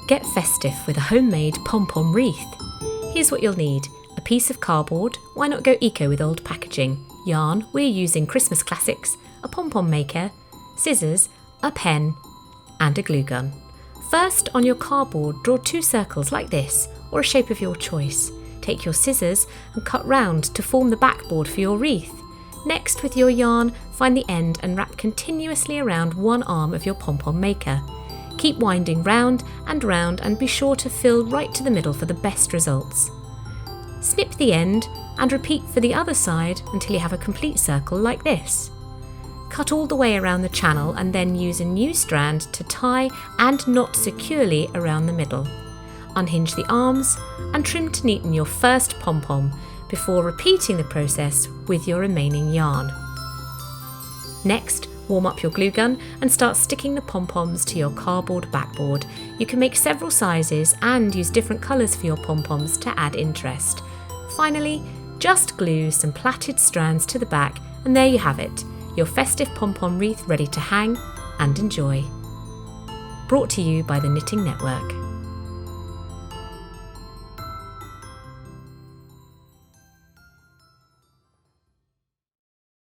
Get festive with a homemade Pom Pom Wreath. Here's what you'll need: a piece of cardboard, why not go eco with old packaging, yarn, we're using Christmas classics, a pom-pom maker, scissors, a pen, and a glue gun. First, on your cardboard, draw 2 circles like this, or a shape of your choice. Take your scissors and cut round to form the backboard for your wreath. Next, with your yarn, find the end and wrap continuously around one arm of your pom-pom maker. Keep winding round and be sure to fill right to the middle for the best results. Snip the end and repeat for the other side until you have a complete circle like this. Cut all the way around the channel and then use a new strand to tie and knot securely around the middle. Unhinge the arms and trim to neaten your first pom-pom before repeating the process with your remaining yarn. Next, warm up your glue gun and start sticking the pom-poms to your cardboard backboard. You can make several sizes and use different colours for your pom-poms to add interest. Finally, just glue some plaited strands to the back and there you have it, your festive pom-pom wreath ready to hang and enjoy. Brought to you by the Knitting Network.